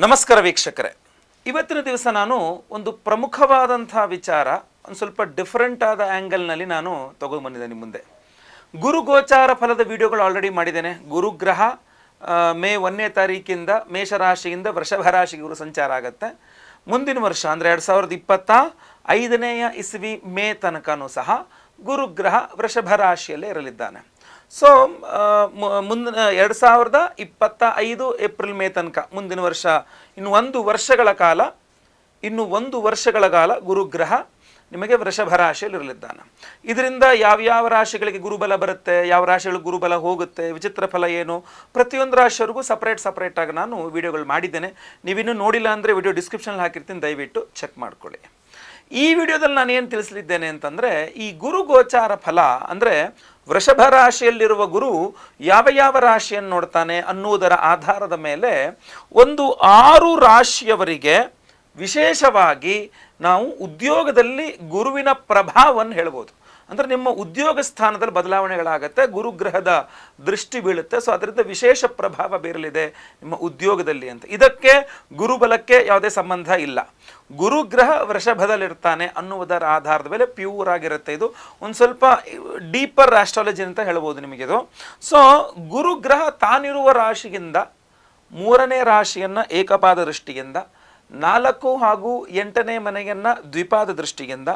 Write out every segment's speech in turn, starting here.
ನಮಸ್ಕಾರ ವೀಕ್ಷಕರೇ, ಇವತ್ತಿನ ದಿವಸ ನಾನು ಒಂದು ಪ್ರಮುಖವಾದಂಥ ವಿಚಾರ ಒಂದು ಸ್ವಲ್ಪ ಡಿಫರೆಂಟ್ ಆದ ಆ್ಯಂಗಲ್ನಲ್ಲಿ ನಾನು ತಗೊಂಡ್ಬಂದಿದ್ದೆ ನಿಮ್ಮ ಮುಂದೆ. ಗುರು ಗೋಚಾರ ಫಲದ ವಿಡಿಯೋಗಳು ಆಲ್ರೆಡಿ ಮಾಡಿದ್ದೇನೆ. ಗುರುಗ್ರಹ ಮೇ 1ನೇ ತಾರೀಕಿಂದ ಮೇಷರಾಶಿಯಿಂದ ವೃಷಭ ರಾಶಿಗೆ ಗುರು ಸಂಚಾರ ಆಗುತ್ತೆ. ಮುಂದಿನ ವರ್ಷ ಅಂದರೆ 2025ನೇ ಇಸ್ವಿ ಮೇ ತನಕನೂ ಸಹ ಗುರುಗ್ರಹ ವೃಷಭ ರಾಶಿಯಲ್ಲೇ ಇರಲಿದ್ದಾನೆ. ಸೊ ಮುಂದಿನ 2025 ಏಪ್ರಿಲ್ ಮೇ ತನಕ ಮುಂದಿನ ವರ್ಷ ಇನ್ನು ಒಂದು ವರ್ಷಗಳ ಕಾಲ ಗುರುಗ್ರಹ ನಿಮಗೆ ವೃಷಭ ರಾಶಿಯಲ್ಲಿ ಇರಲಿದ್ದಾನೆ. ಇದರಿಂದ ಯಾವ್ಯಾವ ರಾಶಿಗಳಿಗೆ ಗುರುಬಲ ಬರುತ್ತೆ, ಯಾವ ರಾಶಿಗಳಿಗೆ ಗುರುಬಲ ಹೋಗುತ್ತೆ, ವಿಚಿತ್ರ ಫಲ ಏನು, ಪ್ರತಿಯೊಂದು ರಾಶಿಯವರೆಗೂ ಸಪ್ರೇಟ್ ಆಗಿ ನಾನು ವಿಡಿಯೋಗಳು ಮಾಡಿದ್ದೇನೆ. ನೀವಿನ್ನೂ ನೋಡಿಲ್ಲ ಅಂದರೆ ವಿಡಿಯೋ ಡಿಸ್ಕ್ರಿಪ್ಷನಲ್ಲಿ ಹಾಕಿರ್ತೀನಿ, ದಯವಿಟ್ಟು ಚೆಕ್ ಮಾಡ್ಕೊಳ್ಳಿ. ಈ ವಿಡಿಯೋದಲ್ಲಿ ನಾನು ಏನು ತಿಳಿಸಲಿದ್ದೇನೆ ಅಂತಂದರೆ, ಈ ಗುರು ಗೋಚಾರ ಫಲ ಅಂದರೆ ವೃಷಭ ರಾಶಿಯಲ್ಲಿರುವ ಗುರು ಯಾವ ರಾಶಿಯನ್ನು ನೋಡ್ತಾನೆ ಅನ್ನುವುದರ ಆಧಾರದ ಮೇಲೆ ಒಂದು 6 ರಾಶಿಯವರಿಗೆ ವಿಶೇಷವಾಗಿ ನಾವು ಉದ್ಯೋಗದಲ್ಲಿ ಗುರುವಿನ ಪ್ರಭಾವವನ್ನು ಹೇಳ್ಬೋದು. ಅಂದರೆ ನಿಮ್ಮ ಉದ್ಯೋಗ ಸ್ಥಾನದಲ್ಲಿ ಬದಲಾವಣೆಗಳಾಗುತ್ತೆ, ಗುರುಗ್ರಹದ ದೃಷ್ಟಿ ಬೀಳುತ್ತೆ. ಸೊ ಅದರಿಂದ ವಿಶೇಷ ಪ್ರಭಾವ ಬೀರಲಿದೆ ನಿಮ್ಮ ಉದ್ಯೋಗದಲ್ಲಿ ಅಂತ. ಇದಕ್ಕೆ ಗುರುಬಲಕ್ಕೆ ಯಾವುದೇ ಸಂಬಂಧ ಇಲ್ಲ. ಗುರುಗ್ರಹ ವೃಷಭದಲ್ಲಿರ್ತಾನೆ ಅನ್ನುವುದರ ಆಧಾರದ ಮೇಲೆ ಪ್ಯೂರ್ ಆಗಿರುತ್ತೆ. ಇದು ಒಂದು ಸ್ವಲ್ಪ ಡೀಪರ್ ಆಸ್ಟ್ರಾಲಜಿ ಅಂತ ಹೇಳ್ಬೋದು ನಿಮಗಿದು. ಸೊ ಗುರುಗ್ರಹ ತಾನಿರುವ ರಾಶಿಯಿಂದ 3ನೇ ರಾಶಿಯನ್ನು ಏಕಪಾದ ದೃಷ್ಟಿಯಿಂದ, 4 ಹಾಗೂ 8ನೇ ಮನೆಯನ್ನು ದ್ವಿಪಾದ ದೃಷ್ಟಿಯಿಂದ,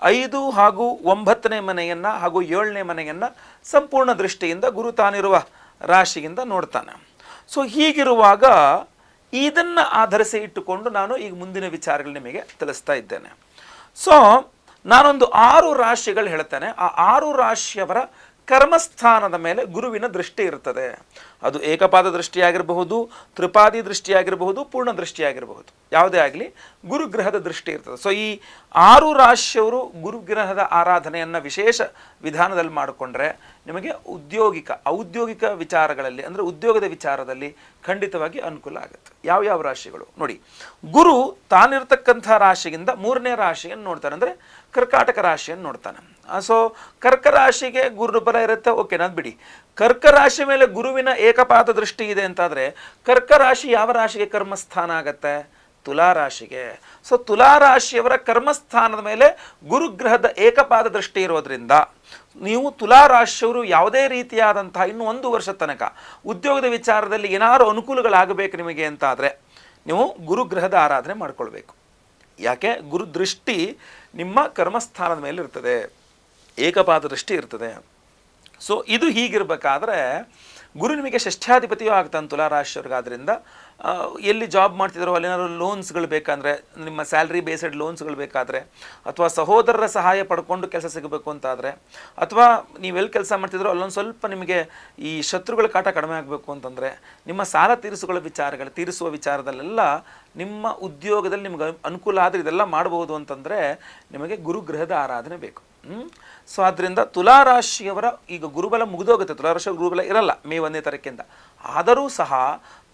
5 ಹಾಗೂ 9ನೇ ಮನೆಯನ್ನು ಹಾಗೂ 7ನೇ ಮನೆಯನ್ನು ಸಂಪೂರ್ಣ ದೃಷ್ಟಿಯಿಂದ ಗುರು ತಾನಿರುವ ರಾಶಿಯಿಂದ ನೋಡ್ತಾನೆ. ಸೊ ಹೀಗಿರುವಾಗ ಇದನ್ನು ಆಧರಿಸಿ ಇಟ್ಟುಕೊಂಡು ನಾನು ಈಗ ಮುಂದಿನ ವಿಚಾರಗಳು ನಿಮಗೆ ತಿಳಿಸ್ತಾ ಇದ್ದೇನೆ. ಸೊ ನಾನೊಂದು 6 ರಾಶಿಗಳು ಹೇಳ್ತೇನೆ. ಆ 6 ರಾಶಿಯವರ ಕರ್ಮಸ್ಥಾನದ ಮೇಲೆ ಗುರುವಿನ ದೃಷ್ಟಿ ಇರ್ತದೆ. ಅದು ಏಕಪಾದ ದೃಷ್ಟಿಯಾಗಿರಬಹುದು, ತ್ರಿಪಾದಿ ದೃಷ್ಟಿಯಾಗಿರಬಹುದು, ಪೂರ್ಣ ದೃಷ್ಟಿಯಾಗಿರಬಹುದು, ಯಾವುದೇ ಆಗಲಿ ಗುರುಗ್ರಹದ ದೃಷ್ಟಿ ಇರ್ತದೆ. ಸೊ ಈ 6 ರಾಶಿಯವರು ಗುರುಗ್ರಹದ ಆರಾಧನೆಯನ್ನು ವಿಶೇಷ ವಿಧಾನದಲ್ಲಿ ಮಾಡಿಕೊಂಡ್ರೆ ನಿಮಗೆ ಔದ್ಯೋಗಿಕ ವಿಚಾರಗಳಲ್ಲಿ ಅಂದರೆ ಉದ್ಯೋಗದ ವಿಚಾರದಲ್ಲಿ ಖಂಡಿತವಾಗಿ ಅನುಕೂಲ ಆಗುತ್ತೆ. ಯಾವ ರಾಶಿಗಳು ನೋಡಿ, ಗುರು ತಾನಿರ್ತಕ್ಕಂಥ ರಾಶಿಗಿಂತ 3ನೇ ರಾಶಿಯನ್ನು ನೋಡ್ತಾನೆ, ಅಂದರೆ ಕರ್ಕಾಟಕ ರಾಶಿಯನ್ನು ನೋಡ್ತಾನೆ. ಸೊ ಕರ್ಕ ರಾಶಿಗೆ ಗುರುಬಲ ಇರುತ್ತೆ, ಓಕೆ, ನಾನು ಬಿಡಿ. ಕರ್ಕ ರಾಶಿ ಮೇಲೆ ಗುರುವಿನ ಏಕಪಾದ ದೃಷ್ಟಿ ಇದೆ ಅಂತಾದರೆ ಕರ್ಕ ರಾಶಿ ಯಾವ ರಾಶಿಗೆ ಕರ್ಮಸ್ಥಾನ ಆಗತ್ತೆ? ತುಲಾರಾಶಿಗೆ. ಸೊ ತುಲಾರಾಶಿಯವರ ಕರ್ಮಸ್ಥಾನದ ಮೇಲೆ ಗುರುಗ್ರಹದ ಏಕಪಾದ ದೃಷ್ಟಿ ಇರೋದ್ರಿಂದ ನೀವು ತುಲಾರಾಶಿಯವರು ಯಾವುದೇ ರೀತಿಯಾದಂತಹ ಇನ್ನು 1 ವರ್ಷ ತನಕ ಉದ್ಯೋಗದ ವಿಚಾರದಲ್ಲಿ ಏನಾದ್ರು ಅನುಕೂಲಗಳಾಗಬೇಕು ನಿಮಗೆ ಅಂತಾದರೆ ನೀವು ಗುರುಗ್ರಹದ ಆರಾಧನೆ ಮಾಡ್ಕೊಳ್ಬೇಕು. ಯಾಕೆ? ಗುರು ದೃಷ್ಟಿ ನಿಮ್ಮ ಕರ್ಮಸ್ಥಾನದ ಮೇಲೆ ಇರ್ತದೆ, ಏಕಪಾದ ದೃಷ್ಟಿ ಇರ್ತದೆ. ಸೊ ಇದು ಹೀಗಿರಬೇಕಾದ್ರೆ ಗುರು ನಿಮಗೆ ಷಷ್ಠ್ಯಾಧಿಪತಿಯೂ ಆಗ್ತಾನೆ ತುಲಾರಾಶಿಯವ್ರಿಗಾದ್ರಿಂದ ಎಲ್ಲಿ ಜಾಬ್ ಮಾಡ್ತಿದ್ದಾರೋ ಅಲ್ಲೇನಾದ್ರು ಲೋನ್ಸ್ಗಳು ಬೇಕಂದರೆ, ನಿಮ್ಮ ಸ್ಯಾಲ್ರಿ ಬೇಸ್ಡ್ ಲೋನ್ಸ್ಗಳು ಬೇಕಾದರೆ, ಅಥವಾ ಸಹೋದರರ ಸಹಾಯ ಪಡ್ಕೊಂಡು ಕೆಲಸ ಸಿಗಬೇಕು ಅಂತಾದರೆ, ಅಥವಾ ನೀವೆಲ್ಲಿ ಕೆಲಸ ಮಾಡ್ತಿದ್ರೋ ಅಲ್ಲೊಂದು ಸ್ವಲ್ಪ ನಿಮಗೆ ಈ ಶತ್ರುಗಳ ಕಾಟ ಕಡಿಮೆ ಆಗಬೇಕು ಅಂತಂದರೆ, ನಿಮ್ಮ ಸಾಲ ತೀರಿಸುವ ವಿಚಾರದಲ್ಲೆಲ್ಲ ನಿಮ್ಮ ಉದ್ಯೋಗದಲ್ಲಿ ನಿಮ್ಗೆ ಅನುಕೂಲ ಆದರೆ ಇದೆಲ್ಲ ಮಾಡಬಹುದು ಅಂತಂದರೆ ನಿಮಗೆ ಗುರುಗ್ರಹದ ಆರಾಧನೆ ಬೇಕು. ಸೊ ಆದ್ದರಿಂದ ತುಲಾರಾಶಿಯವರ ಈಗ ಗುರುಬಲ ಮುಗಿದೋಗುತ್ತೆ. ತುಲಾರಾಶಿಯ ಗುರುಬಲ ಇರಲ್ಲ ಮೇ 1ನೇ ತಾರೀಕಿಂದ. ಆದರೂ ಸಹ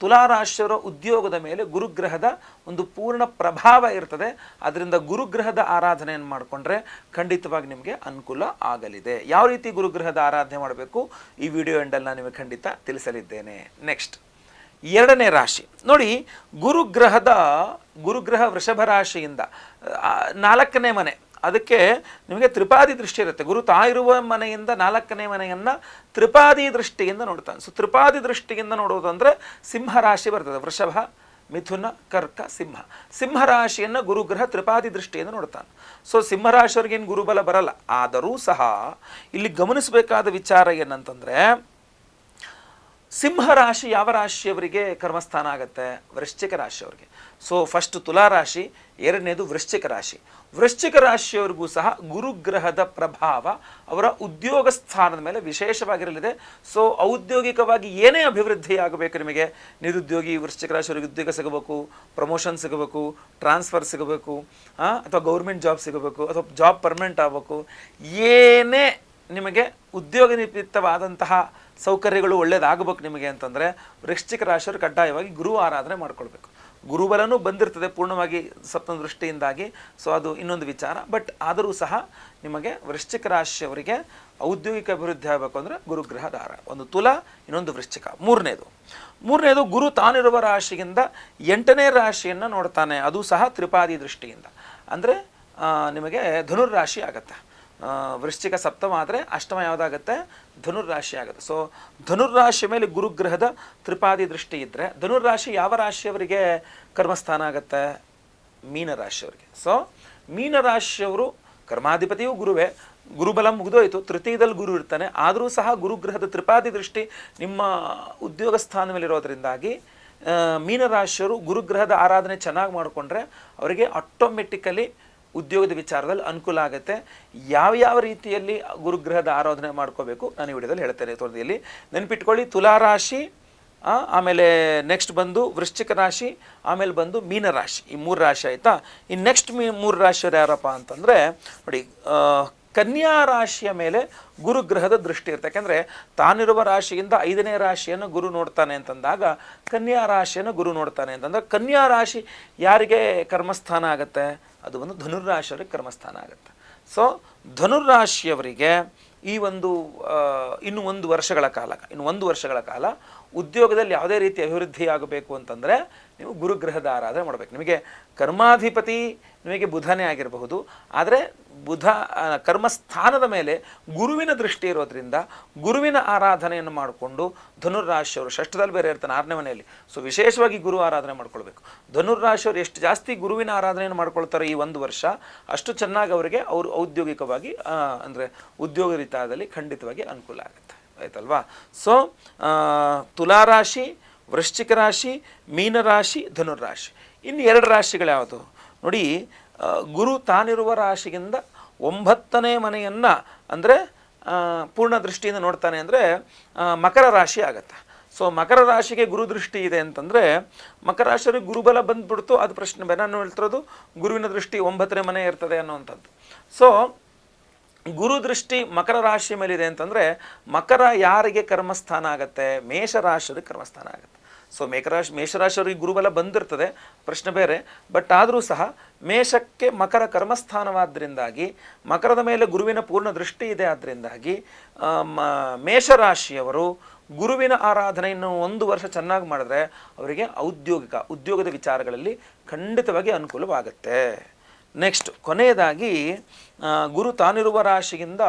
ತುಲಾರಾಶಿಯವರ ಉದ್ಯೋಗದ ಮೇಲೆ ಗುರುಗ್ರಹದ ಒಂದು ಪೂರ್ಣ ಪ್ರಭಾವ ಇರ್ತದೆ. ಅದರಿಂದ ಗುರುಗ್ರಹದ ಆರಾಧನೆಯನ್ನು ಮಾಡಿಕೊಂಡ್ರೆ ಖಂಡಿತವಾಗಿ ನಿಮಗೆ ಅನುಕೂಲ ಆಗಲಿದೆ. ಯಾವ ರೀತಿ ಗುರುಗ್ರಹದ ಆರಾಧನೆ ಮಾಡಬೇಕು ಈ ವಿಡಿಯೋ ಎಂಡಲ್ಲಿ ನಾನು ನಿಮಗೆ ಖಂಡಿತ ತಿಳಿಸಲಿದ್ದೇನೆ. ನೆಕ್ಸ್ಟ್ 2ನೇ ರಾಶಿ ನೋಡಿ, ಗುರುಗ್ರಹ ವೃಷಭ ರಾಶಿಯಿಂದ 4ನೇ ಮನೆ, ಅದಕ್ಕೆ ನಿಮಗೆ ತ್ರಿಪಾದಿ ದೃಷ್ಟಿ ಇರುತ್ತೆ. ಗುರು ತಾಯಿರುವ ಮನೆಯಿಂದ 4ನೇ ಮನೆಯನ್ನು ತ್ರಿಪಾದಿ ದೃಷ್ಟಿಯಿಂದ ನೋಡ್ತಾನೆ. ಸೊ ತ್ರಿಪಾದಿ ದೃಷ್ಟಿಯಿಂದ ನೋಡೋದಂದರೆ ಸಿಂಹರಾಶಿ ಬರ್ತದೆ. ವೃಷಭ, ಮಿಥುನ, ಕರ್ಕ, ಸಿಂಹರಾಶಿಯನ್ನು ಗುರುಗ್ರಹ ತ್ರಿಪಾದಿ ದೃಷ್ಟಿಯಿಂದ ನೋಡ್ತಾನೆ. ಸೊ ಸಿಂಹರಾಶಿಯವ್ರಿಗೇನು ಗುರುಬಲ ಬರಲ್ಲ. ಆದರೂ ಸಹ ಇಲ್ಲಿ ಗಮನಿಸಬೇಕಾದ ವಿಚಾರ ಏನಂತಂದರೆ, ಸಿಂಹರಾಶಿ ಯಾವ ರಾಶಿಯವರಿಗೆ ಕರ್ಮಸ್ಥಾನ ಆಗುತ್ತೆ? ವೃಶ್ಚಿಕ ರಾಶಿಯವರಿಗೆ. ಸೊ ಫಸ್ಟ್ ತುಲಾರಾಶಿ, 2ನೇದು ವೃಶ್ಚಿಕ ರಾಶಿಯವರಿಗೂ ಸಹ ಗುರುಗ್ರಹದ ಪ್ರಭಾವ ಅವರ ಉದ್ಯೋಗ ಸ್ಥಾನದ ಮೇಲೆ ವಿಶೇಷವಾಗಿರಲಿದೆ. ಸೊ ಔದ್ಯೋಗಿಕವಾಗಿ ಏನೇ ಅಭಿವೃದ್ಧಿ ಆಗಬೇಕು ನಿಮಗೆ, ನಿರುದ್ಯೋಗಿ ವೃಶ್ಚಿಕ ರಾಶಿಯವರಿಗೆ ಉದ್ಯೋಗ ಸಿಗಬೇಕು, ಪ್ರಮೋಷನ್ ಸಿಗಬೇಕು, ಟ್ರಾನ್ಸ್ಫರ್ ಸಿಗಬೇಕು, ಅಥವಾ ಗೌರ್ಮೆಂಟ್ ಜಾಬ್ ಸಿಗಬೇಕು, ಅಥವಾ ಜಾಬ್ ಪರ್ಮನೆಂಟ್ ಆಗಬೇಕು, ಏನೇ ನಿಮಗೆ ಉದ್ಯೋಗ ನಿಮಿತ್ತವಾದಂತಹ ಸೌಕರ್ಯಗಳು ಒಳ್ಳೆಯದಾಗಬೇಕು ನಿಮಗೆ ಅಂತಂದರೆ ವೃಶ್ಚಿಕ ರಾಶಿಯವರು ಕಡ್ಡಾಯವಾಗಿ ಗುರು ಆರಾಧನೆ ಮಾಡ್ಕೊಳ್ಬೇಕು. ಗುರುಬಲನೂ ಬಂದಿರ್ತದೆ ಪೂರ್ಣವಾಗಿ ಸಪ್ತಮ ದೃಷ್ಟಿಯಿಂದಾಗಿ. ಸೊ ಅದು ಇನ್ನೊಂದು ವಿಚಾರ. ಬಟ್ ಆದರೂ ಸಹ ನಿಮಗೆ ವೃಶ್ಚಿಕ ರಾಶಿಯವರಿಗೆ ಔದ್ಯೋಗಿಕ ಅಭಿವೃದ್ಧಿ ಆಗಬೇಕು ಅಂದರೆ ಗುರುಗ್ರಹ ದಾರ. ಒಂದು ತುಲ, ಇನ್ನೊಂದು ವೃಶ್ಚಿಕ. ಮೂರನೇದು ಗುರು ತಾನಿರುವ ರಾಶಿಯಿಂದ 8ನೇ ರಾಶಿಯನ್ನು ನೋಡ್ತಾನೆ, ಅದು ಸಹ ತ್ರಿಪಾದಿ ದೃಷ್ಟಿಯಿಂದ. ಅಂದರೆ ನಿಮಗೆ ಧನುರ್ರಾಶಿ ಆಗುತ್ತೆ. ವೃಶ್ಚಿಕ ಸಪ್ತಮ ಆದರೆ ಅಷ್ಟಮ ಯಾವುದಾಗುತ್ತೆ? ಧನುರ್ರಾಶಿ ಆಗುತ್ತೆ. ಸೊ ಧನುರ್ರಾಶಿ ಮೇಲೆ ಗುರುಗ್ರಹದ ತ್ರಿಪಾದಿ ದೃಷ್ಟಿ ಇದ್ದರೆ, ಧನುರ್ರಾಶಿ ಯಾವ ರಾಶಿಯವರಿಗೆ ಕರ್ಮಸ್ಥಾನ ಆಗುತ್ತೆ? ಮೀನರಾಶಿಯವರಿಗೆ. ಸೊ ಮೀನರಾಶಿಯವರು ಕರ್ಮಾಧಿಪತಿಯೂ ಗುರುವೇ, ಗುರುಬಲ ಮುಗಿದೋಯ್ತು, ತೃತೀಯದಲ್ಲಿ ಗುರು ಇರ್ತಾನೆ. ಆದರೂ ಸಹ ಗುರುಗ್ರಹದ ತ್ರಿಪಾದಿ ದೃಷ್ಟಿ ನಿಮ್ಮ ಉದ್ಯೋಗ ಸ್ಥಾನ ಮೇಲಿರೋದ್ರಿಂದಾಗಿ ಮೀನರಾಶಿಯವರು ಗುರುಗ್ರಹದ ಆರಾಧನೆ ಚೆನ್ನಾಗಿ ಮಾಡಿಕೊಂಡ್ರೆ ಅವರಿಗೆ ಆಟೋಮೆಟಿಕಲಿ ಉದ್ಯೋಗದ ವಿಚಾರದಲ್ಲಿ ಅನುಕೂಲ ಆಗುತ್ತೆ. ಯಾವ ರೀತಿಯಲ್ಲಿ ಗುರುಗ್ರಹದ ಆರಾಧನೆ ಮಾಡ್ಕೋಬೇಕು ನಾನು ಈ ವಿಡಿಯೋದಲ್ಲಿ ಹೇಳ್ತೇನೆ. ತೋರದಲ್ಲಿ ನೆನಪಿಟ್ಕೊಳ್ಳಿ, ತುಲಾರಾಶಿ, ಆಮೇಲೆ ನೆಕ್ಸ್ಟ್ ಬಂದು ವೃಶ್ಚಿಕ ರಾಶಿ, ಆಮೇಲೆ ಬಂದು ಮೀನರಾಶಿ. ಈ 3 ರಾಶಿ ಆಯಿತಾ. ಈ ನೆಕ್ಸ್ಟ್ 3 ರಾಶಿಯವರು ಯಾರಪ್ಪ ಅಂತಂದರೆ ನೋಡಿ, ಕನ್ಯಾ ರಾಶಿಯ ಮೇಲೆ ಗುರುಗ್ರಹದ ದೃಷ್ಟಿ ಇರುತ್ತೆ. ಯಾಕೆಂದರೆ ತಾನಿರುವ ರಾಶಿಯಿಂದ 5ನೇ ರಾಶಿಯನ್ನು ಗುರು ನೋಡ್ತಾನೆ ಅಂತಂದಾಗ ಕನ್ಯಾ ರಾಶಿಯನ್ನು ಗುರು ನೋಡ್ತಾನೆ ಅಂತಂದರೆ, ಕನ್ಯಾ ರಾಶಿ ಯಾರಿಗೆ ಕರ್ಮಸ್ಥಾನ ಆಗುತ್ತೆ? ಅದು ಒಂದು ಧನುರ್ರಾಶಿಯವರಿಗೆ ಕರ್ಮಸ್ಥಾನ ಆಗುತ್ತೆ. ಸೊ ಧನುರ್ರಾಶಿಯವರಿಗೆ ಈ ಒಂದು ಇನ್ನು 1 ವರ್ಷಗಳ ಕಾಲ ಉದ್ಯೋಗದಲ್ಲಿ ಯಾವುದೇ ರೀತಿ ಅಭಿವೃದ್ಧಿ ಆಗಬೇಕು ಅಂತಂದರೆ ನೀವು ಗುರುಗ್ರಹದ ಆರಾಧನೆ ಮಾಡಬೇಕು. ನಿಮಗೆ ಕರ್ಮಾಧಿಪತಿ ನಿಮಗೆ ಬುಧನೇ ಆಗಿರಬಹುದು, ಆದರೆ ಬುಧ ಕರ್ಮಸ್ಥಾನದ ಮೇಲೆ ಗುರುವಿನ ದೃಷ್ಟಿ ಇರೋದ್ರಿಂದ ಗುರುವಿನ ಆರಾಧನೆಯನ್ನು ಮಾಡಿಕೊಂಡು ಧನುರ್ರಾಶಿಯವರು ಷಷ್ಠದಲ್ಲಿ ಬೇರೆ ಇರ್ತಾನೆ 6ನೇ ಮನೆಯಲ್ಲಿ. ಸೊ ವಿಶೇಷವಾಗಿ ಗುರು ಆರಾಧನೆ ಮಾಡ್ಕೊಳ್ಬೇಕು. ಧನುರ್ರಾಶಿಯವರು ಎಷ್ಟು ಜಾಸ್ತಿ ಗುರುವಿನ ಆರಾಧನೆಯನ್ನು ಮಾಡ್ಕೊಳ್ತಾರೆ ಈ 1 ವರ್ಷ, ಅಷ್ಟು ಚೆನ್ನಾಗಿ ಅವರಿಗೆ ಅವರು ಔದ್ಯೋಗಿಕವಾಗಿ ಅಂದರೆ ಉದ್ಯೋಗ ರೀತಿಯಲ್ಲಿ ಖಂಡಿತವಾಗಿ ಅನುಕೂಲ ಆಗುತ್ತೆ. ಆಯ್ತಲ್ವಾ? ಸೊ ತುಲಾರಾಶಿ, ವೃಶ್ಚಿಕ ರಾಶಿ, ಮೀನರಾಶಿ, ಧನುರ್ರಾಶಿ. ಇನ್ನು 2 ರಾಶಿಗಳು ಯಾವುದು ನೋಡಿ. ಗುರು ತಾನಿರುವ ರಾಶಿಯಿಂದ 9ನೇ ಮನೆಯನ್ನು ಅಂದರೆ ಪೂರ್ಣ ದೃಷ್ಟಿಯಿಂದ ನೋಡ್ತಾನೆ ಅಂದರೆ ಮಕರ ರಾಶಿ ಆಗುತ್ತೆ. ಸೊ ಮಕರ ರಾಶಿಗೆ ಗುರು ದೃಷ್ಟಿ ಇದೆ ಅಂತಂದರೆ ಮಕರ ರಾಶಿಯವರಿಗೆ ಗುರುಬಲ ಬಂದುಬಿಡ್ತು, ಅದು ಪ್ರಶ್ನೆ ಬೇರೆ. ನಾನು ಹೇಳ್ತಿರೋದು ಗುರುವಿನ ದೃಷ್ಟಿ 9ನೇ ಮನೆ ಇರ್ತದೆ ಅನ್ನೋವಂಥದ್ದು. ಸೊ ಗುರು ದೃಷ್ಟಿ ಮಕರ ರಾಶಿ ಮೇಲಿದೆ ಅಂತಂದರೆ ಮಕರ ಯಾರಿಗೆ ಕರ್ಮಸ್ಥಾನ ಆಗುತ್ತೆ? ಮೇಷರಾಶಿಯವರಿಗೆ ಕರ್ಮಸ್ಥಾನ ಆಗುತ್ತೆ. ಸೊ ಮೇಷರಾಶಿಯವರಿಗೆ ಗುರುಬಲ ಬಂದಿರ್ತದೆ, ಪ್ರಶ್ನೆ ಬೇರೆ. ಬಟ್ ಆದರೂ ಸಹ ಮೇಷಕ್ಕೆ ಮಕರ ಕರ್ಮಸ್ಥಾನವಾದ್ದರಿಂದಾಗಿ ಮಕರದ ಮೇಲೆ ಗುರುವಿನ ಪೂರ್ಣ ದೃಷ್ಟಿ ಇದೆ. ಆದ್ದರಿಂದಾಗಿ ಮೇಷರಾಶಿಯವರು ಗುರುವಿನ ಆರಾಧನೆಯನ್ನು 1 ವರ್ಷ ಚೆನ್ನಾಗಿ ಮಾಡಿದ್ರೆ ಅವರಿಗೆ ಉದ್ಯೋಗದ ವಿಚಾರಗಳಲ್ಲಿ ಖಂಡಿತವಾಗಿ ಅನುಕೂಲವಾಗುತ್ತೆ. ನೆಕ್ಸ್ಟ್ ಕೊನೆಯದಾಗಿ ಗುರು ತಾನಿರುವ ರಾಶಿಯಿಂದ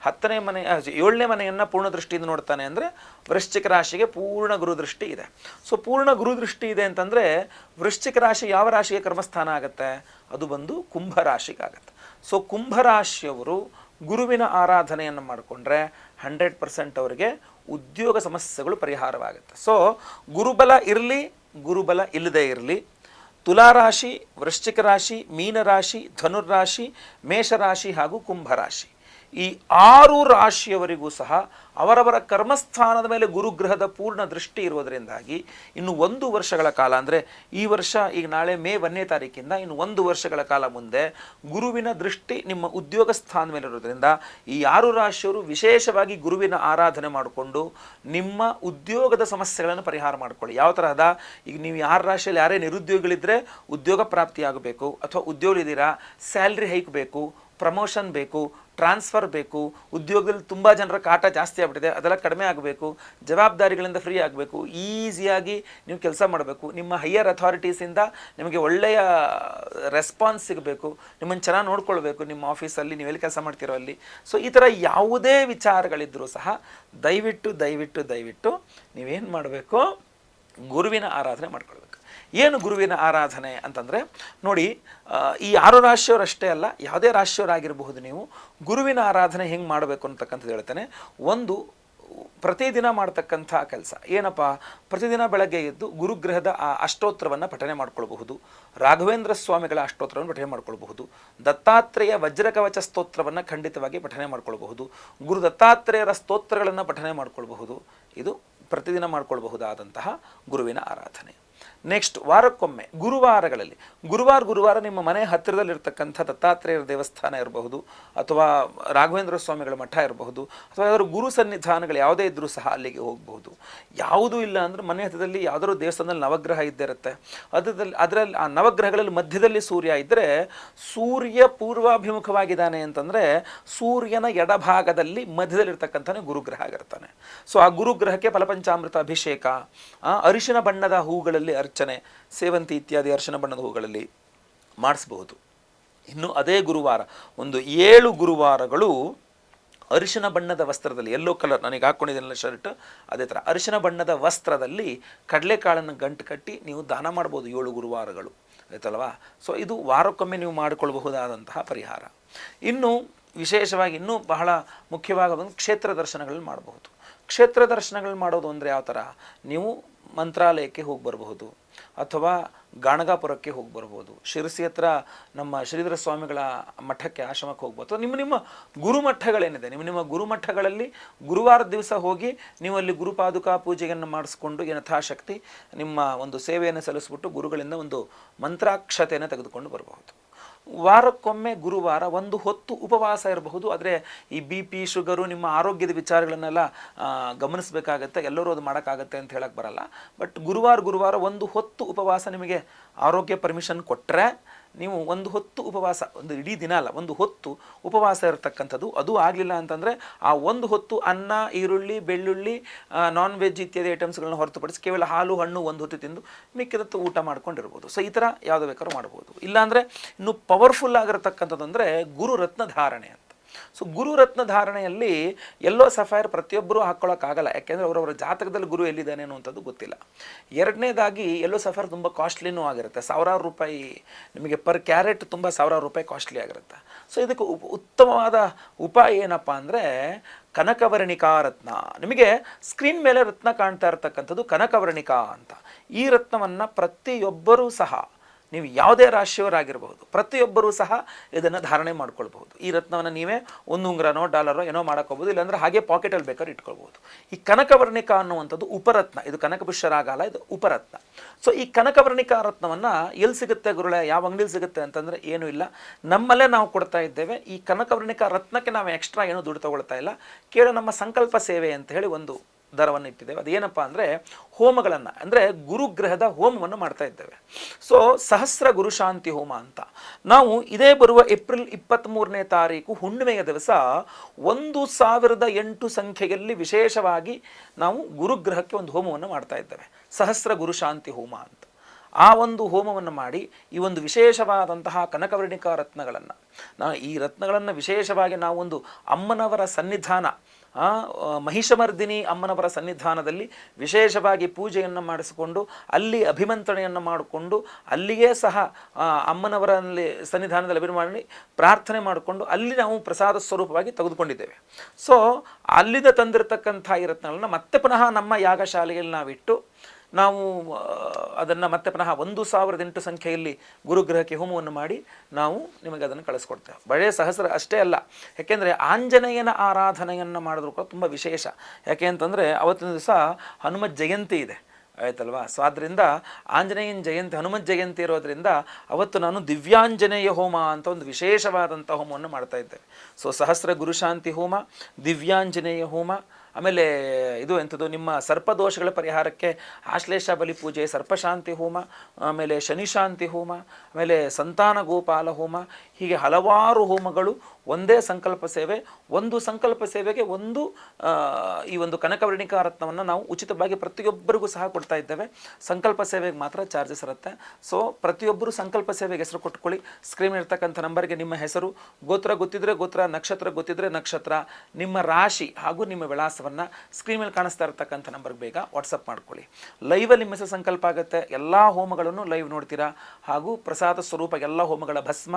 10ನೇ ಮನೆ 7ನೇ ಮನೆಯನ್ನು ಪೂರ್ಣ ದೃಷ್ಟಿಯಿಂದ ನೋಡ್ತಾನೆ ಅಂದರೆ ವೃಶ್ಚಿಕ ರಾಶಿಗೆ ಪೂರ್ಣ ಗುರುದೃಷ್ಟಿ ಇದೆ. ಸೊ ಪೂರ್ಣ ಗುರುದೃಷ್ಟಿ ಇದೆ ಅಂತಂದರೆ ವೃಶ್ಚಿಕ ರಾಶಿ ಯಾವ ರಾಶಿಗೆ ಕರ್ಮಸ್ಥಾನ ಆಗುತ್ತೆ? ಅದು ಬಂದು ಕುಂಭರಾಶಿಗಾಗತ್ತೆ. ಸೊ ಕುಂಭರಾಶಿಯವರು ಗುರುವಿನ ಆರಾಧನೆಯನ್ನು ಮಾಡಿಕೊಂಡ್ರೆ 100% ಅವರಿಗೆ ಉದ್ಯೋಗ ಸಮಸ್ಯೆಗಳು ಪರಿಹಾರವಾಗುತ್ತೆ. ಸೊ ಗುರುಬಲ ಇರಲಿ, ಗುರುಬಲ ಇಲ್ಲದೇ ಇರಲಿ, ತುಲಾರಾಶಿ, ವೃಶ್ಚಿಕ ರಾಶಿ, ಮೀನರಾಶಿ, ಧನುರ್ರಾಶಿ, ಮೇಷರಾಶಿ ಹಾಗೂ ಕುಂಭರಾಶಿ ಈ 6 ರಾಶಿಯವರಿಗೂ ಸಹ ಅವರವರ ಕರ್ಮಸ್ಥಾನದ ಮೇಲೆ ಗುರುಗ್ರಹದ ಪೂರ್ಣ ದೃಷ್ಟಿ ಇರುವುದರಿಂದಾಗಿ ಇನ್ನು 1 ವರ್ಷಗಳ ಕಾಲ, ಅಂದರೆ ಈ ವರ್ಷ ಈಗ ನಾಳೆ ಮೇ 1ನೇ ತಾರೀಕಿಂದ ಇನ್ನು 1 ವರ್ಷಗಳ ಕಾಲ ಮುಂದೆ ಗುರುವಿನ ದೃಷ್ಟಿ ನಿಮ್ಮ ಉದ್ಯೋಗ ಸ್ಥಾನ ಮೇಲೆ ಇರೋದ್ರಿಂದ ಈ 6 ರಾಶಿಯವರು ವಿಶೇಷವಾಗಿ ಗುರುವಿನ ಆರಾಧನೆ ಮಾಡಿಕೊಂಡು ನಿಮ್ಮ ಉದ್ಯೋಗದ ಸಮಸ್ಯೆಗಳನ್ನು ಪರಿಹಾರ ಮಾಡಿಕೊಳ್ಳಿ. ಯಾವ ತರಹದ, ಈಗ ನೀವು 6 ರಾಶಿಯಲ್ಲಿ ಯಾರೇ ನಿರುದ್ಯೋಗಿಗಳಿದ್ದರೆ ಉದ್ಯೋಗ ಪ್ರಾಪ್ತಿಯಾಗಬೇಕು, ಅಥವಾ ಉದ್ಯೋಗಲಿದ್ದೀರಾ ಸ್ಯಾಲ್ರಿ ಹೈಕ್ ಬೇಕು, ಪ್ರಮೋಷನ್ ಬೇಕು, ಟ್ರಾನ್ಸ್ಫರ್ ಬೇಕು, ಉದ್ಯೋಗದಲ್ಲಿ ತುಂಬ ಜನರ ಕಾಟ ಜಾಸ್ತಿ ಆಗ್ಬಿಟ್ಟಿದೆ, ಅದೆಲ್ಲ ಕಡಿಮೆ ಆಗಬೇಕು, ಜವಾಬ್ದಾರಿಗಳಿಂದ ಫ್ರೀ ಆಗಬೇಕು, ಈಸಿಯಾಗಿ ನೀವು ಕೆಲಸ ಮಾಡಬೇಕು, ನಿಮ್ಮ ಹೈಯರ್ ಅಥಾರಿಟೀಸಿಂದ ನಿಮಗೆ ಒಳ್ಳೆಯ ರೆಸ್ಪಾನ್ಸ್ ಸಿಗಬೇಕು, ನಿಮ್ಮನ್ನು ಚೆನ್ನಾಗಿ ನೋಡ್ಕೊಳ್ಬೇಕು ನಿಮ್ಮ ಆಫೀಸಲ್ಲಿ, ನೀವೆಲ್ಲಿ ಕೆಲಸ ಮಾಡ್ತಿರೋ ಅಲ್ಲಿ. ಸೊ ಈ ಥರ ಯಾವುದೇ ವಿಚಾರಗಳಿದ್ದರೂ ಸಹ ದಯವಿಟ್ಟು ನೀವೇನು ಮಾಡಬೇಕು? ಗುರುವಿನ ಆರಾಧನೆ ಮಾಡ್ಕೊಳ್ಬೇಕು. ಏನು ಗುರುವಿನ ಆರಾಧನೆ ಅಂತಂದರೆ ನೋಡಿ, ಈ 6 ರಾಶಿಯವರಷ್ಟೇ ಅಲ್ಲ, ಯಾವುದೇ ರಾಶಿಯವರಾಗಿರಬಹುದು, ನೀವು ಗುರುವಿನ ಆರಾಧನೆ ಹೆಂಗೆ ಮಾಡಬೇಕು ಅಂತಕ್ಕಂಥದ್ದು ಹೇಳ್ತೇನೆ. ಒಂದು, ಪ್ರತಿದಿನ ಮಾಡ್ತಕ್ಕಂಥ ಕೆಲಸ ಏನಪ್ಪ? ಪ್ರತಿದಿನ ಬೆಳಗ್ಗೆ ಎದ್ದು ಗುರುಗ್ರಹದ ಆ ಅಷ್ಟೋತ್ತರವನ್ನು ಪಠನೆ ಮಾಡ್ಕೊಳ್ಬಹುದು, ರಾಘವೇಂದ್ರ ಸ್ವಾಮಿಗಳ ಅಷ್ಟೋತ್ತರವನ್ನು ಪಠನೆ ಮಾಡ್ಕೊಳ್ಬಹುದು, ದತ್ತಾತ್ರೇಯ ವಜ್ರಕವಚ ಸ್ತೋತ್ರವನ್ನು ಖಂಡಿತವಾಗಿ ಪಠನೆ ಮಾಡ್ಕೊಳ್ಬಹುದು, ಗುರು ದತ್ತಾತ್ರೇಯರ ಸ್ತೋತ್ರಗಳನ್ನು ಪಠನೆ ಮಾಡ್ಕೊಳ್ಬಹುದು. ಇದು ಪ್ರತಿದಿನ ಮಾಡ್ಕೊಳ್ಬಹುದಾದಂತಹ ಗುರುವಿನ ಆರಾಧನೆ. ನೆಕ್ಸ್ಟ್ ವಾರಕ್ಕೊಮ್ಮೆ ಗುರುವಾರಗಳಲ್ಲಿ ಗುರುವಾರ ನಿಮ್ಮ ಮನೆ ಹತ್ತಿರದಲ್ಲಿರ್ತಕ್ಕಂಥ ದತ್ತಾತ್ರೇಯರ ದೇವಸ್ಥಾನ ಇರಬಹುದು, ಅಥವಾ ರಾಘವೇಂದ್ರ ಸ್ವಾಮಿಗಳ ಮಠ ಇರಬಹುದು, ಅಥವಾ ಯಾವ್ದಾದ್ರು ಗುರು ಸನ್ನಿಧಾನಗಳು ಯಾವುದೇ ಇದ್ದರೂ ಸಹ ಅಲ್ಲಿಗೆ ಹೋಗಬಹುದು. ಯಾವುದೂ ಇಲ್ಲ ಅಂದರೆ ಮನೆ ಹತ್ತಿರದಲ್ಲಿ ಯಾವುದಾದ್ರು ದೇವಸ್ಥಾನದಲ್ಲಿ ನವಗ್ರಹ ಇದ್ದೇ ಇರುತ್ತೆ. ಅದರಲ್ಲಿ ಆ ನವಗ್ರಹಗಳಲ್ಲಿ ಮಧ್ಯದಲ್ಲಿ ಸೂರ್ಯ ಇದ್ದರೆ, ಸೂರ್ಯ ಪೂರ್ವಾಭಿಮುಖವಾಗಿದ್ದಾನೆ ಅಂತಂದರೆ ಸೂರ್ಯನ ಎಡಭಾಗದಲ್ಲಿ ಮಧ್ಯದಲ್ಲಿರ್ತಕ್ಕಂಥನೇ ಗುರುಗ್ರಹ ಆಗಿರ್ತಾನೆ. ಸೊ ಆ ಗುರುಗ್ರಹಕ್ಕೆ ಫಲಪಂಚಾಮೃತ ಅಭಿಷೇಕ, ಅರಿಶಿನ ಬಣ್ಣದ ಹೂಗಳಲ್ಲಿ ಅರ್ಚನೆ, ಸೇವಂತಿ ಇತ್ಯಾದಿ ಅರಿಶಿನ ಬಣ್ಣದ ಹೂಗಳಲ್ಲಿ ಮಾಡಿಸ್ಬಹುದು. ಇನ್ನು ಅದೇ ಗುರುವಾರ ಒಂದು 7 ಗುರುವಾರಗಳು ಅರಿಶಿನ ಬಣ್ಣದ ವಸ್ತ್ರದಲ್ಲಿ, ಯೆಲ್ಲೋ ಕಲರ್ ನನಗೆ ಹಾಕ್ಕೊಂಡಿದ್ದೀನಲ್ಲ ಶರ್ಟ್, ಅದೇ ಥರ ಅರಿಶಿನ ಬಣ್ಣದ ವಸ್ತ್ರದಲ್ಲಿ ಕಡಲೆಕಾಳನ್ನು ಗಂಟು ಕಟ್ಟಿ ನೀವು ದಾನ ಮಾಡ್ಬೋದು 7 ಗುರುವಾರಗಳು, ಆಯ್ತಲ್ವಾ. ಸೊ ಇದು ವಾರಕ್ಕೊಮ್ಮೆ ನೀವು ಮಾಡಿಕೊಳ್ಳಬಹುದಾದಂತಹ ಪರಿಹಾರ. ಇನ್ನು ವಿಶೇಷವಾಗಿ ಇನ್ನೂ ಬಹಳ ಮುಖ್ಯವಾಗೋದೊಂದು ಕ್ಷೇತ್ರ ದರ್ಶನಗಳಲ್ಲಿ ಮಾಡಬಹುದು. ಕ್ಷೇತ್ರ ದರ್ಶನಗಳು ಮಾಡೋದು ಅಂದರೆ ಯಾವ ಥರ, ನೀವು ಮಂತ್ರಾಲಯಕ್ಕೆ ಹೋಗಿ ಬರಬಹುದು, ಅಥವಾ ಗಾಣಗಾಪುರಕ್ಕೆ ಹೋಗಿ ಬರ್ಬೋದು, ಶಿರಸಿ ಹತ್ರ ನಮ್ಮ ಶ್ರೀಧರ ಸ್ವಾಮಿಗಳ ಮಠಕ್ಕೆ ಆಶ್ರಮಕ್ಕೆ ಹೋಗ್ಬೋದು, ಅಥವಾ ನಿಮ್ಮ ಗುರುಮಠಗಳೇನಿದೆ ನಿಮ್ಮ ಗುರುಮಠಗಳಲ್ಲಿ ಗುರುವಾರ ದಿವಸ ಹೋಗಿ ನೀವು ಅಲ್ಲಿ ಗುರುಪಾದುಕಾ ಪೂಜೆಯನ್ನು ಮಾಡಿಸ್ಕೊಂಡು ಯಥಾಶಕ್ತಿ ನಿಮ್ಮ ಒಂದು ಸೇವೆಯನ್ನು ಸಲ್ಲಿಸ್ಬಿಟ್ಟು ಗುರುಗಳಿಂದ ಒಂದು ಮಂತ್ರಾಕ್ಷತೆಯನ್ನು ತೆಗೆದುಕೊಂಡು ಬರಬಹುದು. ವಾರಕ್ಕೊಮ್ಮೆ ಗುರುವಾರ ಒಂದು ಹೊತ್ತು ಉಪವಾಸ ಇರಬಹುದು. ಆದರೆ ಈ BP ಶುಗರು ನಿಮ್ಮ ಆರೋಗ್ಯದ ವಿಚಾರಗಳನ್ನೆಲ್ಲ ಗಮನಿಸಬೇಕಾಗತ್ತೆ, ಎಲ್ಲರೂ ಅದು ಮಾಡೋಕ್ಕಾಗತ್ತೆ ಅಂತ ಹೇಳಕ್ಕೆ ಬರಲ್ಲ. ಬಟ್ ಗುರುವಾರ ಒಂದು ಹೊತ್ತು ಉಪವಾಸ ನಿಮಗೆ ಆರೋಗ್ಯ ಪರ್ಮಿಷನ್ ಕೊಟ್ಟರೆ ನೀವು ಒಂದು ಹೊತ್ತು ಉಪವಾಸ, ಒಂದು ಇಡೀ ದಿನ ಅಲ್ಲ, ಒಂದು ಹೊತ್ತು ಉಪವಾಸ ಇರತಕ್ಕಂಥದ್ದು. ಅದು ಆಗಲಿಲ್ಲ ಅಂತಂದರೆ ಆ ಒಂದು ಹೊತ್ತು ಅನ್ನ, ಈರುಳ್ಳಿ, ಬೆಳ್ಳುಳ್ಳಿ, ನಾನ್ ವೆಜ್ ಇತ್ಯಾದಿ ಐಟಮ್ಸ್ಗಳನ್ನ ಹೊರತುಪಡಿಸಿ ಕೇವಲ ಹಾಲು ಹಣ್ಣು ಒಂದು ಹೊತ್ತು ತಿಂದು ಮಿಕ್ಕಿದತ್ತು ಊಟ ಮಾಡ್ಕೊಂಡಿರ್ಬೋದು. ಸೊ ಈ ಥರ ಯಾವುದೋ ಬೇಕಾದ್ರೂ ಮಾಡ್ಬೋದು. ಇಲ್ಲಾಂದರೆ ಇನ್ನು ಪವರ್ಫುಲ್ ಆಗಿರತಕ್ಕಂಥದ್ದು ಅಂದರೆ ಗುರು ರತ್ನ ಧಾರಣೆ ಅಂತ. ಸೊ ಗುರು ರತ್ನ ಧಾರಣೆಯಲ್ಲಿ ಎಲ್ಲೋ ಸಫೈರ್ ಪ್ರತಿಯೊಬ್ಬರೂ ಹಾಕ್ಕೊಳ್ಳೋಕ್ಕಾಗಲ್ಲ, ಯಾಕೆಂದರೆ ಅವರವರ ಜಾತಕದಲ್ಲಿ ಗುರು ಎಲ್ಲಿದ್ದಾನೆ ಅನ್ನುವಂಥದ್ದು ಗೊತ್ತಿಲ್ಲ. ಎರಡನೇದಾಗಿ ಎಲ್ಲೋ ಸಫೈರ್ ತುಂಬ ಕಾಸ್ಟ್ಲಿನೂ ಆಗಿರುತ್ತೆ, ಸಾವಿರಾರು ರೂಪಾಯಿ ನಿಮಗೆ ಪರ್ ಕ್ಯಾರೆಟ್ ತುಂಬ ಸಾವಿರಾರು ರೂಪಾಯಿ ಕಾಸ್ಟ್ಲಿ ಆಗಿರುತ್ತೆ. ಸೊ ಇದಕ್ಕೆ ಉತ್ತಮವಾದ ಉಪಾಯ ಏನಪ್ಪ ಅಂದರೆ ಕನಕವರ್ಣಿಕಾ ರತ್ನ. ನಿಮಗೆ ಸ್ಕ್ರೀನ್ ಮೇಲೆ ರತ್ನ ಕಾಣ್ತಾ ಇರತಕ್ಕಂಥದ್ದು ಕನಕವರ್ಣಿಕಾ ಅಂತ. ಈ ರತ್ನವನ್ನು ಪ್ರತಿಯೊಬ್ಬರೂ ಸಹ, ನೀವು ಯಾವುದೇ ರಾಶಿಯವರಾಗಿರ್ಬೋದು, ಪ್ರತಿಯೊಬ್ಬರೂ ಸಹ ಇದನ್ನು ಧಾರಣೆ ಮಾಡ್ಕೊಳ್ಬಹುದು. ಈ ರತ್ನವನ್ನು ನೀವೇ ಒಂದು ಉಂಗ್ರನೋ ಡಾಲರೋ ಏನೋ ಮಾಡೋಕ್ಕೋಬೋದು, ಇಲ್ಲಾಂದರೆ ಹಾಗೆ ಪಾಕೆಟಲ್ಲಿ ಬೇಕಾದ್ರೆ ಇಟ್ಕೊಳ್ಬೋದು. ಈ ಕನಕವರ್ಣಿಕಾ ಅನ್ನುವಂಥದ್ದು ಉಪರತ್ನ, ಇದು ಕನಕಪುಷ್ಯರಾಗಲ್ಲ, ಇದು ಉಪರತ್ನ. ಸೊ ಈ ಕನಕವರ್ಣಿಕಾ ರತ್ನವನ್ನು ಎಲ್ಲಿ ಸಿಗುತ್ತೆ ಗುರುಳೆ, ಯಾವ ಅಂಗಡಿಯಲ್ಲಿ ಸಿಗುತ್ತೆ ಅಂತಂದರೆ ಏನೂ ಇಲ್ಲ, ನಮ್ಮಲ್ಲೇ ನಾವು ಕೊಡ್ತಾ ಇದ್ದೇವೆ. ಈ ಕನಕವರ್ಣಿಕಾ ರತ್ನಕ್ಕೆ ನಾವು ಎಕ್ಸ್ಟ್ರಾ ಏನೂ ದುಡ್ಡು ತಗೊಳ್ತಾ ಇಲ್ಲ, ಕೇವಲ ನಮ್ಮ ಸಂಕಲ್ಪ ಸೇವೆ ಅಂತ ಹೇಳಿ ಒಂದು ದರವನ್ನು ಇಟ್ಟಿದ್ದೇವೆ. ಅದೇನಪ್ಪ ಅಂದರೆ ಹೋಮಗಳನ್ನು, ಅಂದರೆ ಗುರುಗ್ರಹದ ಹೋಮವನ್ನು ಮಾಡ್ತಾ ಇದ್ದೇವೆ. ಸೊ ಸಹಸ್ರ ಗುರುಶಾಂತಿ ಹೋಮ ಅಂತ ನಾವು ಇದೇ ಬರುವ ಏಪ್ರಿಲ್ 23ನೇ ತಾರೀಕು ಹುಣ್ಣಿಮೆಯ ದಿವಸ 1008 ಸಂಖ್ಯೆಯಲ್ಲಿ ವಿಶೇಷವಾಗಿ ನಾವು ಗುರುಗ್ರಹಕ್ಕೆ ಒಂದು ಹೋಮವನ್ನು ಮಾಡ್ತಾ ಇದ್ದೇವೆ, ಸಹಸ್ರ ಗುರುಶಾಂತಿ ಹೋಮ ಅಂತ. ಆ ಒಂದು ಹೋಮವನ್ನು ಮಾಡಿ ಈ ಒಂದು ವಿಶೇಷವಾದಂತಹ ಕನಕವರ್ಣಿಕಾ ರತ್ನಗಳನ್ನು, ಈ ರತ್ನಗಳನ್ನು ವಿಶೇಷವಾಗಿ ನಾವೊಂದು ಅಮ್ಮನವರ ಸನ್ನಿಧಾನ, ಮಹಿಷಮರ್ದಿನಿ ಅಮ್ಮನವರ ಸನ್ನಿಧಾನದಲ್ಲಿ ವಿಶೇಷವಾಗಿ ಪೂಜೆಯನ್ನು ಮಾಡಿಸಿಕೊಂಡು ಅಲ್ಲಿ ಅಭಿಮಂತ್ರಣೆಯನ್ನು ಮಾಡಿಕೊಂಡು ಅಲ್ಲಿಯೇ ಸಹ ಅಮ್ಮನವರಲ್ಲಿ ಸನ್ನಿಧಾನದಲ್ಲಿ ಅಭಿಮಾನಿ ಪ್ರಾರ್ಥನೆ ಮಾಡಿಕೊಂಡು ಅಲ್ಲಿ ನಾವು ಪ್ರಸಾದ ಸ್ವರೂಪವಾಗಿ ತೆಗೆದುಕೊಂಡಿದ್ದೇವೆ. ಸೊ ಅಲ್ಲಿಂದ ತಂದಿರತಕ್ಕಂಥ ಈ ರತ್ನಗಳನ್ನು ಮತ್ತೆ ಪುನಃ ನಮ್ಮ ಯಾಗಶಾಲೆಯಲ್ಲಿ ನಾವಿಟ್ಟು ನಾವು ಅದನ್ನು ಮತ್ತೆ ಪುನಃ 1008 ಸಂಖ್ಯೆಯಲ್ಲಿ ಗುರುಗ್ರಹಕ್ಕೆ ಹೋಮವನ್ನು ಮಾಡಿ ನಾವು ನಿಮಗೆ ಅದನ್ನು ಕಳಿಸ್ಕೊಡ್ತೇವೆ. ಬಳೆ ಸಹಸ್ರ ಅಷ್ಟೇ ಅಲ್ಲ, ಯಾಕೆಂದರೆ ಆಂಜನೇಯನ ಆರಾಧನೆಯನ್ನು ಮಾಡಿದ್ರು ಕೂಡ ತುಂಬ ವಿಶೇಷ. ಯಾಕೆ ಅಂತಂದರೆ ಅವತ್ತಿನ ದಿವಸ ಹನುಮತ್ ಜಯಂತಿ ಇದೆ, ಆಯ್ತಲ್ವಾ. ಸೊ ಆದ್ದರಿಂದ ಆಂಜನೇಯನ ಜಯಂತಿ, ಹನುಮತ್ ಜಯಂತಿ ಇರೋದ್ರಿಂದ ಅವತ್ತು ನಾನು ದಿವ್ಯಾಂಜನೇಯ ಹೋಮ ಅಂತ ಒಂದು ವಿಶೇಷವಾದಂಥ ಹೋಮವನ್ನು ಮಾಡ್ತಾ ಇದ್ದೇವೆ. ಸೊ ಸಹಸ್ರ ಗುರುಶಾಂತಿ ಹೋಮ, ದಿವ್ಯಾಂಜನೇಯ ಹೋಮ, ಆಮೇಲೆ ಇದು ಎಂಥದ್ದು ನಿಮ್ಮ ಸರ್ಪದೋಷಗಳ ಪರಿಹಾರಕ್ಕೆ ಆಶ್ಲೇಷ ಬಲಿ ಪೂಜೆ, ಸರ್ಪಶಾಂತಿ ಹೋಮ, ಆಮೇಲೆ ಶನಿಶಾಂತಿ ಹೋಮ, ಆಮೇಲೆ ಸಂತಾನ ಗೋಪಾಲ ಹೋಮ, ಹೀಗೆ ಹಲವಾರು ಹೋಮಗಳು ಒಂದೇ ಸಂಕಲ್ಪ ಸೇವೆ. ಒಂದು ಸಂಕಲ್ಪ ಸೇವೆಗೆ ಈ ಒಂದು ಕನಕವರ್ಣಿಕಾ ರತ್ನವನ್ನು ನಾವು ಉಚಿತವಾಗಿ ಪ್ರತಿಯೊಬ್ಬರಿಗೂ ಸಹ ಕೊಡ್ತಾ ಇದ್ದೇವೆ. ಸಂಕಲ್ಪ ಸೇವೆಗೆ ಮಾತ್ರ ಚಾರ್ಜಸ್ ಇರುತ್ತೆ. ಸೊ ಪ್ರತಿಯೊಬ್ಬರು ಸಂಕಲ್ಪ ಸೇವೆಗೆ ಹೆಸರು ಕೊಟ್ಕೊಳ್ಳಿ. ಸ್ಕ್ರೀನ್ ಇರ್ತಕ್ಕಂಥ ನಂಬರ್ಗೆ ನಿಮ್ಮ ಹೆಸರು, ಗೋತ್ರ ಗೊತ್ತಿದ್ರೆ ಗೋತ್ರ, ನಕ್ಷತ್ರ ಗೊತ್ತಿದ್ರೆ ನಕ್ಷತ್ರ, ನಿಮ್ಮ ರಾಶಿ ಹಾಗೂ ನಿಮ್ಮ ವಿಳಾಸವನ್ನು ಸ್ಕ್ರೀನ್ ಮೇಲೆ ಕಾಣಿಸ್ತಾ ಇರತಕ್ಕಂಥ ನಂಬರ್ಗೆ ಬೇಗ ವಾಟ್ಸಪ್ ಮಾಡ್ಕೊಳ್ಳಿ. ಲೈವಲ್ಲಿ ನಿಮ್ಮ ಹೆಸರು ಸಂಕಲ್ಪ ಆಗುತ್ತೆ, ಎಲ್ಲ ಹೋಮಗಳನ್ನು ಲೈವ್ ನೋಡ್ತೀರಾ. ಹಾಗೂ ಪ್ರಸಾದ ಸ್ವರೂಪ ಎಲ್ಲ ಹೋಮಗಳ ಭಸ್ಮ,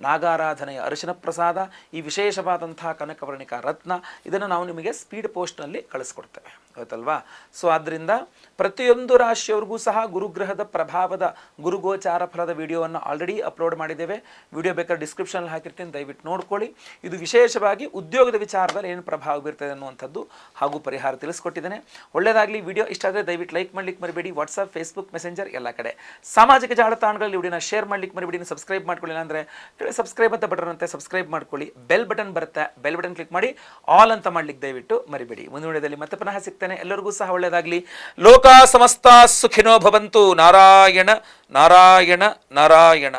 ನಾಗಾರಾಧನೆಯ ಅರಿಶಿನ ಪ್ರಸಾದ, ಈ ವಿಶೇಷವಾದಂತಹ ಕನಕವರ್ಣಿಕಾ ರತ್ನ ಇದನ್ನು ನಾವು ನಿಮಗೆ ಸ್ಪೀಡ್ ಪೋಸ್ಟ್ನಲ್ಲಿ ಕಳಿಸ್ಕೊಡ್ತೇವೆ, ಗೊತ್ತಲ್ವಾ? ಸೊ ಆದ್ದರಿಂದ ಪ್ರತಿಯೊಂದು ರಾಶಿಯವರಿಗೂ ಸಹ ಗುರುಗ್ರಹದ ಪ್ರಭಾವದ ಗುರುಗೋಚಾರ ಫಲದ ವಿಡಿಯೋವನ್ನು ಆಲ್ರೆಡಿ ಅಪ್ಲೋಡ್ ಮಾಡಿದ್ದೇವೆ. ವಿಡಿಯೋ ಬೇಕಾದ್ರೆ ಡಿಸ್ಕ್ರಿಪ್ಷನಲ್ಲಿ ಹಾಕಿರ್ತೀನಿ, ದಯವಿಟ್ಟು ನೋಡ್ಕೊಳ್ಳಿ. ಇದು ವಿಶೇಷವಾಗಿ ಉದ್ಯೋಗದ ವಿಚಾರದಲ್ಲಿ ಏನು ಪ್ರಭಾವ ಬೀರ್ತದೆ ಅನ್ನುವಂಥದ್ದು ಹಾಗೂ ಪರಿಹಾರ ತಿಳಿಸ್ಕೊಟ್ಟಿದ್ದೇನೆ. ಒಳ್ಳೆಯದಾಗಲಿ. ವಿಡಿಯೋ ಇಷ್ಟ ಆದರೆ ದಯವಿಟ್ಟು ಲೈಕ್ ಮಾಡ್ಲಿಕ್ಕೆ ಮರಿಬೇಡಿ. ವಾಟ್ಸಪ್, ಫೇಸ್ಬುಕ್, ಮೆಸೆಂಜರ್ ಎಲ್ಲ ಕಡೆ ಸಾಮಾಜಿಕ ಜಾಲತಾಣಗಳಲ್ಲಿ ವಿಡಿಯೋನ ಶೇರ್ ಮಾಡ್ಲಿಕ್ಕೆ ಮರಿಬೇಡಿ. ಸಬ್ಸ್ಕ್ರೈಬ್ ಮಾಡ್ಕೊಳ್ಳಿಲ್ಲ ಅಂದರೆ ಸಬ್ಸ್ಕ್ರೈಬ್ ಅಂತ ಬಟನ್ ಅಂತೆ ಸಬ್ಸ್ಕ್ರೈಬ್ ಮಾಡ್ಕೊಳ್ಳಿ. ಬೆಲ್ ಬಟನ್ ಬರುತ್ತೆ, ಬೆಲ್ ಬಟನ್ ಕ್ಲಿಕ್ ಮಾಡಿ ಆಲ್ ಅಂತ ಮಾಡ್ಲಿಕ್ಕೆ ದಯವಿಟ್ಟು ಮರಿಬೇಡಿ. ಮುಂದಿನ ವಿಡಿಯೋದಲ್ಲಿ ಮತ್ತೆ ಪುನಃ ಸಿಗ್ತೇನೆ. ಎಲ್ಲರಿಗೂ ಸಹ ಒಳ್ಳೆಯದಾಗಲಿ. ಲೋಕ ಸಮಸ್ತ ಸುಖಿನೋ ಭವಂತು. ನಾರಾಯಣ ನಾರಾಯಣ ನಾರಾಯಣ.